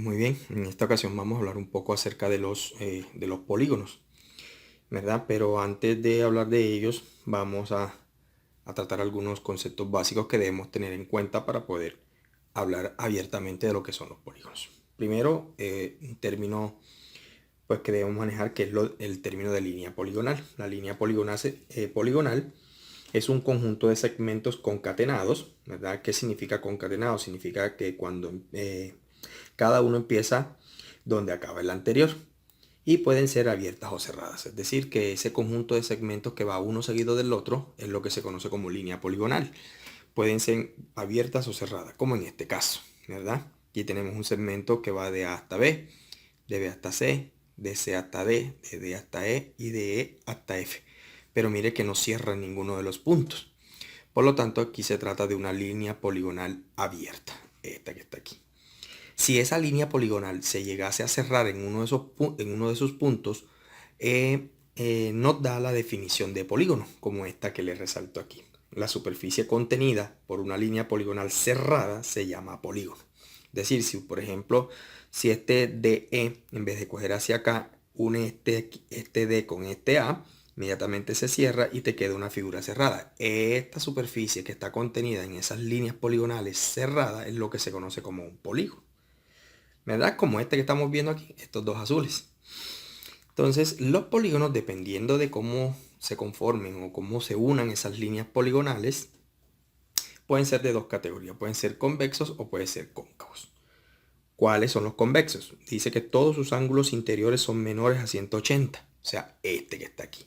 Muy bien, en esta ocasión vamos a hablar un poco acerca de los polígonos, ¿verdad? Pero antes de hablar de ellos, vamos a tratar algunos conceptos básicos que debemos tener en cuenta para poder hablar abiertamente de lo que son los polígonos. Primero, un término pues, que debemos manejar, que es el término de línea poligonal. La línea poligonal es un conjunto de segmentos concatenados, ¿verdad? ¿Qué significa concatenado? Significa que cuando cada uno empieza donde acaba el anterior y pueden ser abiertas o cerradas. Es decir, que ese conjunto de segmentos que va uno seguido del otro es lo que se conoce como línea poligonal. Pueden ser abiertas o cerradas, como en este caso, ¿verdad? Aquí tenemos un segmento que va de A hasta B, de B hasta C, de C hasta D, de D hasta E y de E hasta F. Pero mire que no cierra ninguno de los puntos. Por lo tanto, aquí se trata de una línea poligonal abierta, esta que está aquí. Si esa línea poligonal se llegase a cerrar en uno de sus puntos, nos da la definición de polígono, como esta que les resalto aquí. La superficie contenida por una línea poligonal cerrada se llama polígono. Es decir, si por ejemplo, si este DE, en vez de coger hacia acá, une este D con este A, inmediatamente se cierra y te queda una figura cerrada. Esta superficie que está contenida en esas líneas poligonales cerradas es lo que se conoce como un polígono, ¿verdad? Como este que estamos viendo aquí, estos dos azules. Entonces, los polígonos, dependiendo de cómo se conformen o cómo se unan esas líneas poligonales, pueden ser de dos categorías. Pueden ser convexos o pueden ser cóncavos. ¿Cuáles son los convexos? Dice que todos sus ángulos interiores son menores a 180. O sea, este que está aquí.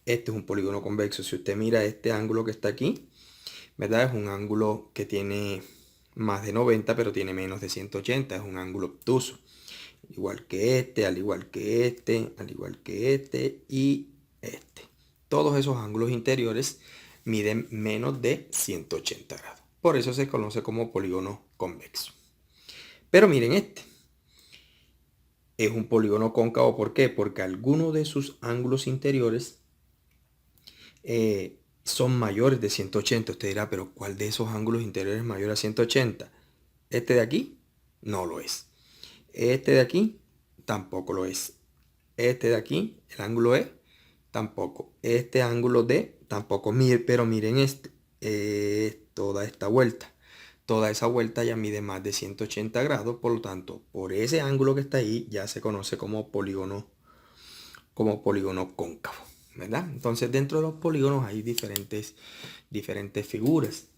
Este es un polígono convexo. Si usted mira este ángulo que está aquí, ¿verdad? Es un ángulo que tiene más de 90, pero tiene menos de 180. Es un ángulo obtuso. Igual que este, al igual que este, al igual que este y este. Todos esos ángulos interiores miden menos de 180 grados. Por eso se conoce como polígono convexo. Pero miren este. Es un polígono cóncavo. ¿Por qué? Porque algunos de sus ángulos interiores son mayores de 180. Usted dirá, pero ¿cuál de esos ángulos interiores es mayor a 180? Este de aquí no lo es. Este de aquí tampoco lo es. Este de aquí, el ángulo E, tampoco. Este ángulo D, tampoco. Pero miren este, toda esta vuelta. Toda esa vuelta ya mide más de 180 grados, por lo tanto, por ese ángulo que está ahí, ya se conoce como polígono cóncavo, ¿verdad? Entonces, dentro de los polígonos hay diferentes figuras,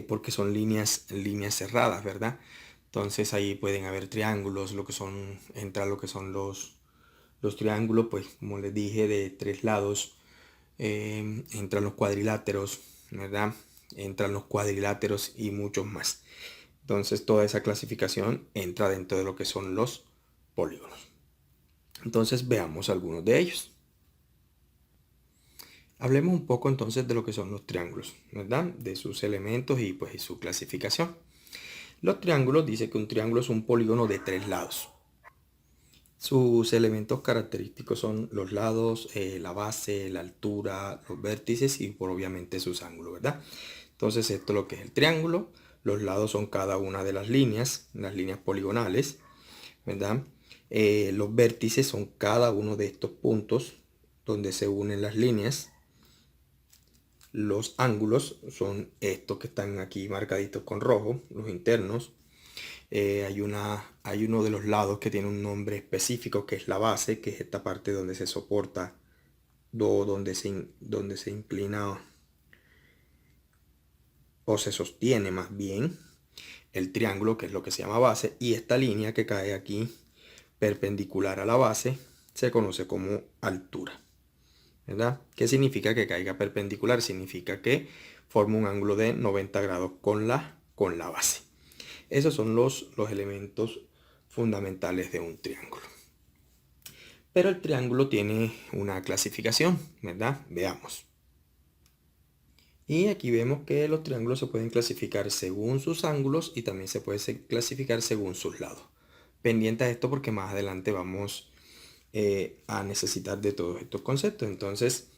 porque son líneas cerradas, ¿verdad? Entonces, ahí pueden haber triángulos, entra lo que son los triángulos, pues como les dije, de tres lados. Entran los cuadriláteros, ¿verdad? Entran los cuadriláteros y muchos más. Entonces toda esa clasificación entra dentro de lo que son los polígonos. Entonces veamos algunos de ellos. Hablemos un poco entonces de lo que son los triángulos, ¿verdad? De sus elementos y pues su clasificación. Los triángulos, dice que un triángulo es un polígono de tres lados. Sus elementos característicos son los lados, la base, la altura, los vértices y por obviamente sus ángulos, ¿verdad? Entonces esto es lo que es el triángulo. Los lados son cada una de las líneas poligonales, ¿verdad? Los vértices son cada uno de estos puntos donde se unen las líneas. Los ángulos son estos que están aquí marcaditos con rojo, los internos. Hay uno de los lados que tiene un nombre específico, que es la base, que es esta parte donde se soporta, donde se inclina o se sostiene más bien el triángulo, que es lo que se llama base, y esta línea que cae aquí perpendicular a la base se conoce como altura, ¿verdad? ¿Qué significa que caiga perpendicular? Significa que forma un ángulo de 90 grados con la base. Esos son los elementos fundamentales de un triángulo. Pero el triángulo tiene una clasificación, ¿verdad? Veamos. Y aquí vemos que los triángulos se pueden clasificar según sus ángulos y también se puede clasificar según sus lados. Pendiente a esto porque más adelante vamos a necesitar de todos estos conceptos. Entonces,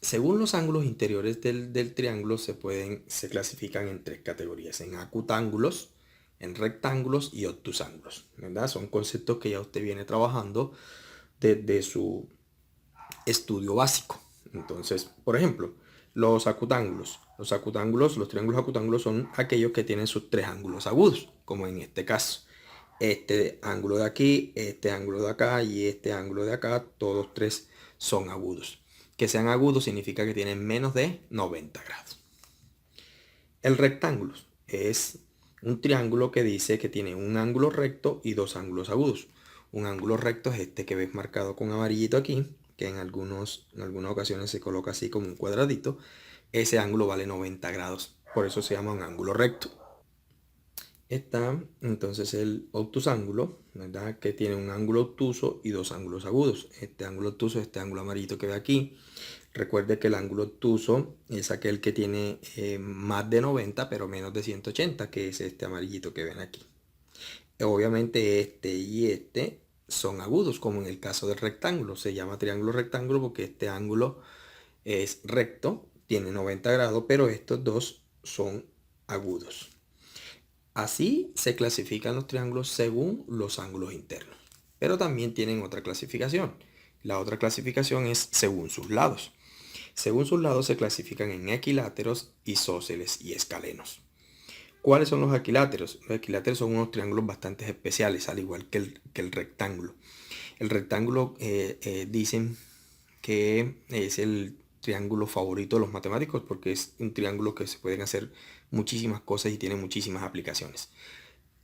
según los ángulos interiores del triángulo se clasifican en tres categorías: en acutángulos, en rectángulos y obtusángulos, ¿verdad? Son conceptos que ya usted viene trabajando desde su estudio básico. Entonces, por ejemplo, los acutángulos. Los triángulos acutángulos son aquellos que tienen sus tres ángulos agudos, como en este caso. Este ángulo de aquí, este ángulo de acá y este ángulo de acá, todos tres son agudos. Que sean agudos significa que tienen menos de 90 grados. El rectángulo es un triángulo que dice que tiene un ángulo recto y dos ángulos agudos. Un ángulo recto es este que ves marcado con amarillito aquí, que en algunas ocasiones se coloca así como un cuadradito. Ese ángulo vale 90 grados, por eso se llama un ángulo recto. Está entonces el obtusángulo, ¿verdad? Que tiene un ángulo obtuso y dos ángulos agudos. Este ángulo obtuso es este ángulo amarillito que ve aquí. Recuerde que el ángulo obtuso es aquel que tiene más de 90 pero menos de 180, que es este amarillito que ven aquí. Obviamente este y este son agudos, como en el caso del rectángulo. Se llama triángulo rectángulo porque este ángulo es recto, tiene 90 grados, pero estos dos son agudos. Así se clasifican los triángulos según los ángulos internos. Pero también tienen otra clasificación. La otra clasificación es según sus lados. Según sus lados se clasifican en equiláteros, isósceles y escalenos. ¿Cuáles son los equiláteros? Los equiláteros son unos triángulos bastante especiales, al igual que el rectángulo. El rectángulo dicen que es el triángulo favorito de los matemáticos porque es un triángulo que se pueden hacer muchísimas cosas y tiene muchísimas aplicaciones.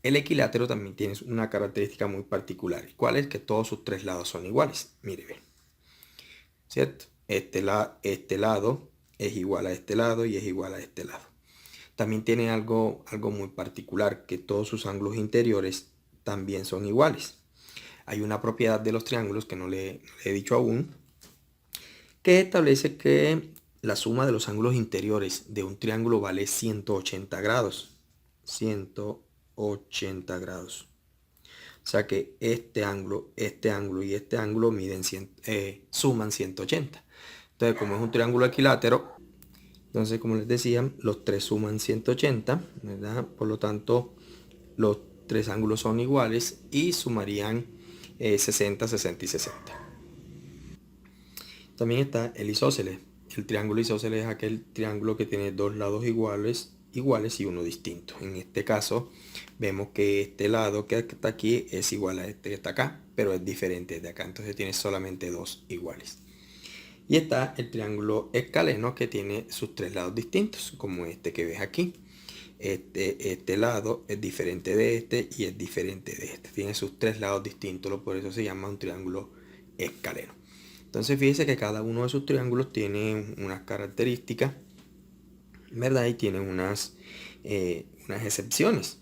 El equilátero también tiene una característica muy particular. ¿Cuál es? Que todos sus tres lados son iguales. Mire, ve. ¿Cierto? Este lado es igual a este lado y es igual a este lado. También tiene algo muy particular, que todos sus ángulos interiores también son iguales. Hay una propiedad de los triángulos que no le he dicho aún, que establece que la suma de los ángulos interiores de un triángulo vale 180 grados. 180 grados. O sea que este ángulo y este ángulo suman 180. Entonces, como es un triángulo equilátero, entonces, como les decía, los tres suman 180, ¿verdad? Por lo tanto, los tres ángulos son iguales y sumarían 60, 60 y 60. También está el isósceles. El triángulo isósceles es aquel triángulo que tiene dos lados iguales y uno distinto. En este caso, vemos que este lado que está aquí es igual a este que está acá, pero es diferente de acá. Entonces tiene solamente dos iguales. Y está el triángulo escaleno que tiene sus tres lados distintos, como este que ves aquí. Este lado es diferente de este y es diferente de este. Tiene sus tres lados distintos, por eso se llama un triángulo escaleno. Entonces fíjese que cada uno de sus triángulos tiene unas características, ¿verdad? Y tiene unas excepciones.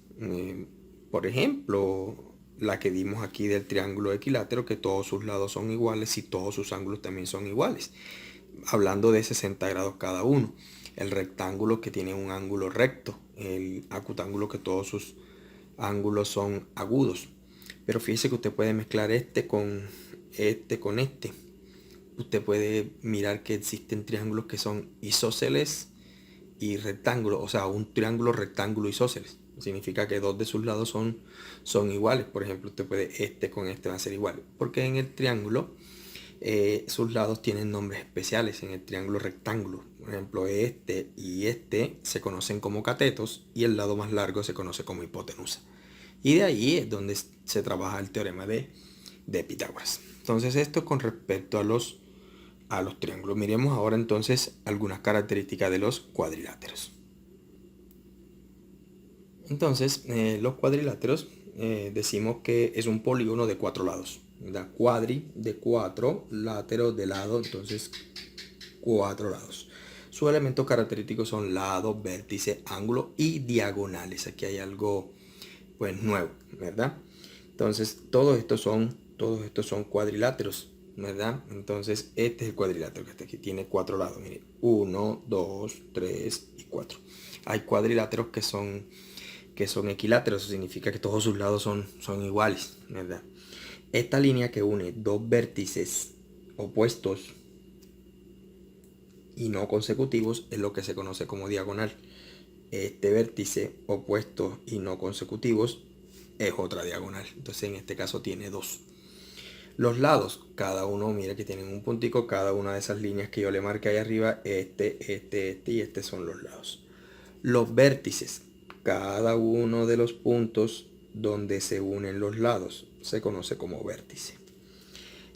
Por ejemplo, la que vimos aquí del triángulo equilátero, que todos sus lados son iguales y todos sus ángulos también son iguales, hablando de 60 grados cada uno. El rectángulo que tiene un ángulo recto, el acutángulo que todos sus ángulos son agudos. Pero fíjese que usted puede mezclar este con este. Usted puede mirar que existen triángulos que son isósceles y rectángulos, o sea, un triángulo rectángulo isósceles. Significa que dos de sus lados son iguales. Por ejemplo, usted puede este con este va a ser igual. Porque en el triángulo sus lados tienen nombres especiales. En el triángulo rectángulo, por ejemplo, este y este se conocen como catetos y el lado más largo se conoce como hipotenusa. Y de ahí es donde se trabaja el teorema de Pitágoras. Entonces esto con respecto a los triángulos. Miremos ahora entonces algunas características de los cuadriláteros. Entonces, los cuadriláteros decimos que es un polígono de cuatro lados. ¿Verdad? Cuadri de cuatro, láteros de lado, entonces cuatro lados. Sus elementos característicos son lados, vértices, ángulos y diagonales. Aquí hay algo pues nuevo, ¿verdad? Entonces, todos estos son cuadriláteros, ¿verdad? Entonces, este es el cuadrilátero que está aquí. Tiene cuatro lados. Mire, 1, 2, 3 y 4. Hay cuadriláteros que son equiláteros. Eso significa que todos sus lados son iguales, ¿verdad? Esta línea que une dos vértices opuestos y no consecutivos es lo que se conoce como diagonal. este vértice opuestos y no consecutivos es otra diagonal. Entonces en este caso tiene dos. Los lados, cada uno, mira que tienen un puntico, cada una de esas líneas que yo le marqué ahí arriba, este y este son los lados. Los vértices, cada uno de los puntos donde se unen los lados, se conoce como vértice.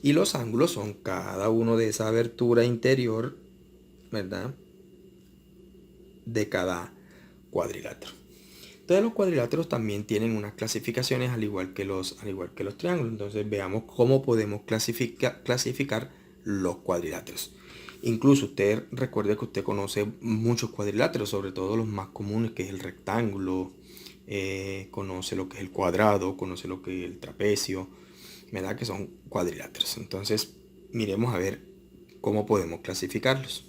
Y los ángulos son cada uno de esa abertura interior, ¿verdad? De cada cuadrilátero. Entonces los cuadriláteros también tienen unas clasificaciones al igual que los triángulos. Entonces veamos cómo podemos clasificar los cuadriláteros. Incluso usted recuerde que usted conoce muchos cuadriláteros, sobre todo los más comunes, que es el rectángulo, conoce lo que es el cuadrado, conoce lo que es el trapecio, ¿verdad? Que son cuadriláteros. Entonces miremos a ver cómo podemos clasificarlos.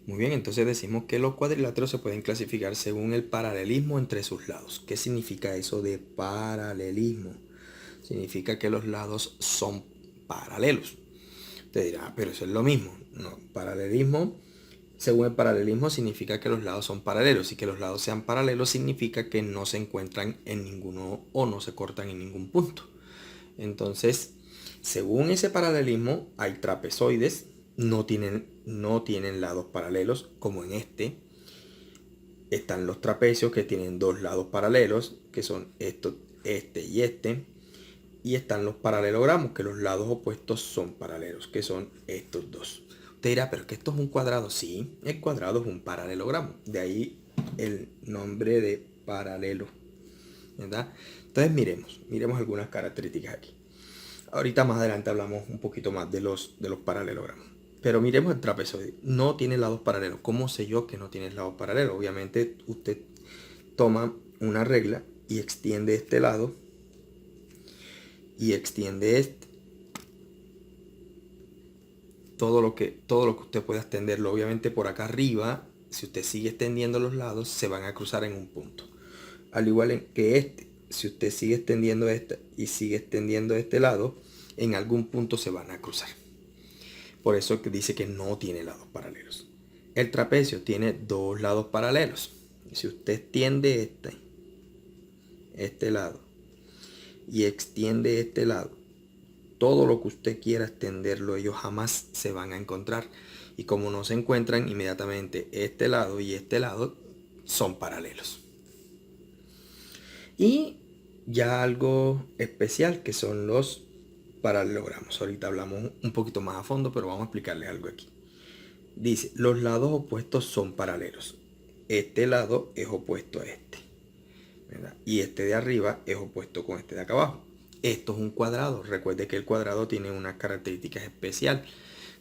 Muy bien, entonces decimos que los cuadriláteros se pueden clasificar según el paralelismo entre sus lados. ¿Qué significa eso de paralelismo? Significa que los lados son paralelos. Te dirá, pero eso es lo mismo. No, paralelismo, según el paralelismo significa que los lados son paralelos. Y que los lados sean paralelos significa que no se encuentran en ninguno o no se cortan en ningún punto. Entonces, según ese paralelismo, hay trapezoides, no tienen lados paralelos, como en este. Están los trapecios que tienen dos lados paralelos, que son este y este. Y están los paralelogramos, que los lados opuestos son paralelos, que son estos dos. Usted dirá, pero que esto es un cuadrado. Sí, el cuadrado es un paralelogramo. De ahí el nombre de paralelo, ¿verdad? Entonces miremos algunas características aquí. Ahorita más adelante hablamos un poquito más de los paralelogramos. Pero miremos el trapezoide. No tiene lados paralelos. ¿Cómo sé yo que no tiene lados paralelos? Obviamente usted toma una regla y extiende este lado y extiende este. Todo lo que usted pueda extenderlo. Obviamente por acá arriba, si usted sigue extendiendo los lados, se van a cruzar en un punto. Al igual que este, si usted sigue extendiendo este y sigue extendiendo este lado, en algún punto se van a cruzar. Por eso que dice que no tiene lados paralelos. El trapecio tiene dos lados paralelos. Si usted extiende este lado y extiende este lado, todo lo que usted quiera extenderlo, ellos jamás se van a encontrar. Y como no se encuentran, inmediatamente este lado y este lado son paralelos. Y ya algo especial, que son los paralelogramos. Ahorita hablamos un poquito más a fondo, pero vamos a explicarles algo aquí. Dice, los lados opuestos son paralelos. Este lado es opuesto a este, ¿verdad? Y este de arriba es opuesto con este de acá abajo. Esto es un cuadrado. Recuerde que el cuadrado tiene una característica especial,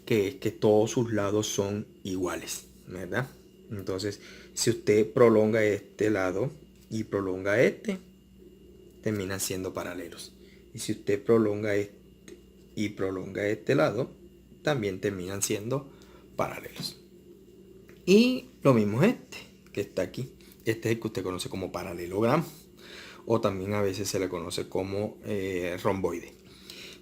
que es que todos sus lados son iguales, ¿verdad? Entonces, si usted prolonga este lado y prolonga este, terminan siendo paralelos. Y si usted prolonga este y prolonga este lado, también terminan siendo paralelos. Y lo mismo es este, que está aquí. Este es el que usted conoce como paralelogramo, o también a veces se le conoce como romboide.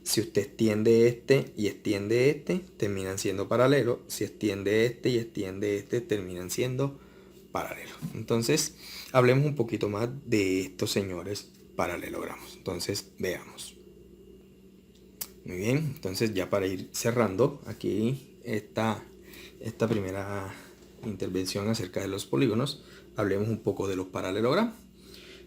Si usted extiende este y extiende este, terminan siendo paralelos. Si extiende este y extiende este, terminan siendo paralelos. Entonces, hablemos un poquito más de estos señores paralelogramos. Entonces, veamos. Muy bien, entonces ya para ir cerrando aquí esta primera intervención acerca de los polígonos, hablemos un poco de los paralelogramos.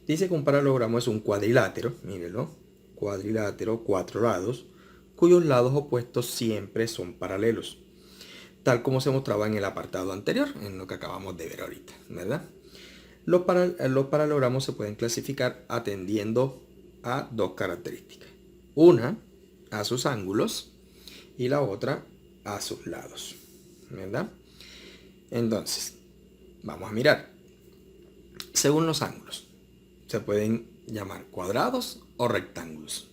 Dice que un paralelogramo es un cuadrilátero, mírenlo, cuadrilátero, cuatro lados, cuyos lados opuestos siempre son paralelos, tal como se mostraba en el apartado anterior, en lo que acabamos de ver ahorita, ¿verdad? Los paralelogramos se pueden clasificar atendiendo a dos características. Una, a sus ángulos, y la otra a sus lados, ¿verdad? Entonces, vamos a mirar. Según los ángulos, se pueden llamar cuadrados o rectángulos.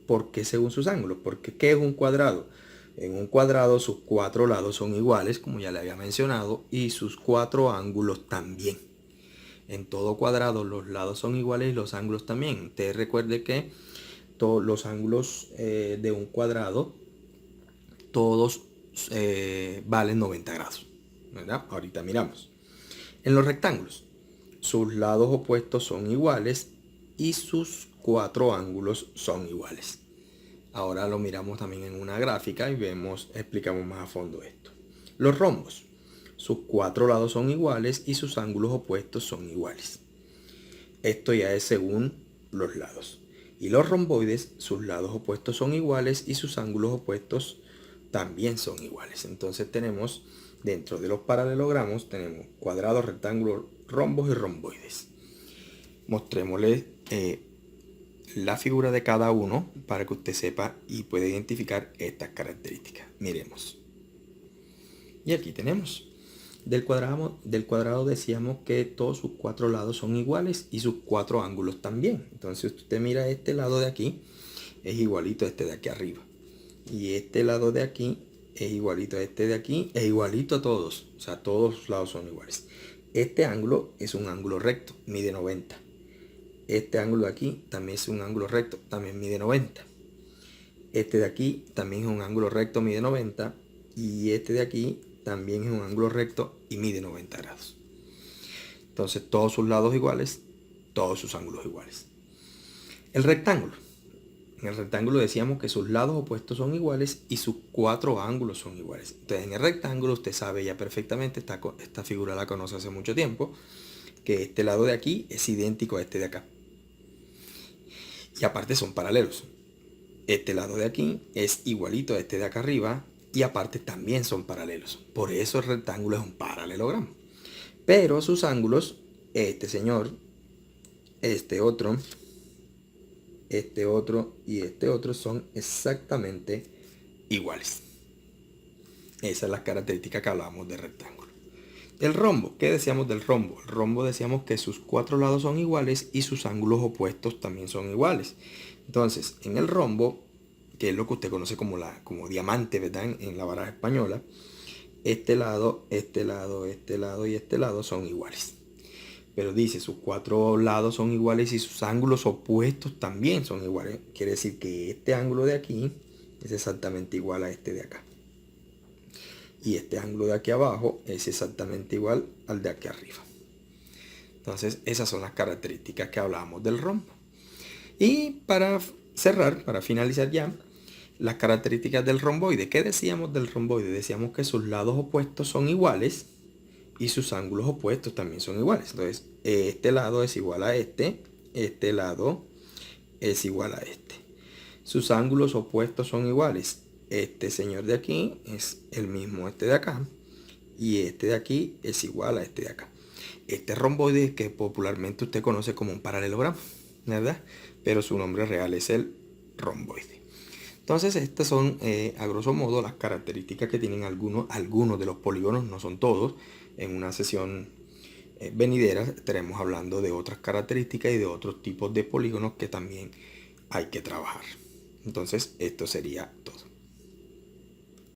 ¿Por qué según sus ángulos? Porque ¿qué es un cuadrado? En un cuadrado sus cuatro lados son iguales, como ya le había mencionado, y sus cuatro ángulos también. En todo cuadrado los lados son iguales y los ángulos también. Usted recuerde que todos los ángulos de un cuadrado, todos valen 90 grados, ¿verdad? Ahorita miramos. En los rectángulos, sus lados opuestos son iguales y sus cuatro ángulos son iguales. Ahora lo miramos también en una gráfica y explicamos más a fondo esto. Los rombos, sus cuatro lados son iguales y sus ángulos opuestos son iguales. Esto ya es según los lados. Y los romboides, sus lados opuestos son iguales y sus ángulos opuestos también son iguales. Entonces tenemos, dentro de los paralelogramos, tenemos cuadrados, rectángulos, rombos y romboides. Mostrémosle la figura de cada uno para que usted sepa y pueda identificar estas características. Miremos. Y aquí tenemos. Del cuadrado decíamos que todos sus cuatro lados son iguales y sus cuatro ángulos también. Entonces usted mira este lado de aquí, es igualito a este de aquí arriba. Y este lado de aquí es igualito a este de aquí, es igualito a todos. O sea, todos los lados son iguales. Este ángulo es un ángulo recto, mide 90. Este ángulo de aquí también es un ángulo recto, también mide 90. Este de aquí también es un ángulo recto, mide 90. Y este de aquí también es un ángulo recto y mide 90 grados. Entonces todos sus lados iguales, todos sus ángulos iguales. El rectángulo. En el rectángulo decíamos que sus lados opuestos son iguales y sus cuatro ángulos son iguales. Entonces en el rectángulo usted sabe ya perfectamente, esta figura la conoce hace mucho tiempo, que este lado de aquí es idéntico a este de acá. Y aparte son paralelos. Este lado de aquí es igualito a este de acá arriba y aparte también son paralelos. Por eso el rectángulo es un paralelogramo. Pero sus ángulos, este señor, este otro y este otro son exactamente iguales. Esa es la característica que hablábamos del rectángulo. El rombo, ¿qué decíamos del rombo? El rombo decíamos que sus cuatro lados son iguales y sus ángulos opuestos también son iguales. Entonces, en el rombo, que es lo que usted conoce como diamante, ¿verdad? En la baraja española, este lado y este lado son iguales. Pero dice, sus cuatro lados son iguales y sus ángulos opuestos también son iguales. Quiere decir que este ángulo de aquí es exactamente igual a este de acá. Y este ángulo de aquí abajo es exactamente igual al de aquí arriba. Entonces, esas son las características que hablábamos del rombo. Y para cerrar, para finalizar ya, las características del romboide. ¿Qué decíamos del romboide? Decíamos que sus lados opuestos son iguales y sus ángulos opuestos también son iguales. Entonces, este lado es igual a este lado es igual a este. Sus ángulos opuestos son iguales. Este señor de aquí es el mismo este de acá y este de aquí es igual a este de acá. Este romboide que popularmente usted conoce como un paralelogramo, ¿verdad? Pero su nombre real es el romboide. Entonces estas son a grosso modo las características que tienen algunos de los polígonos, no son todos. En una sesión venidera estaremos hablando de otras características y de otros tipos de polígonos que también hay que trabajar. Entonces esto sería todo.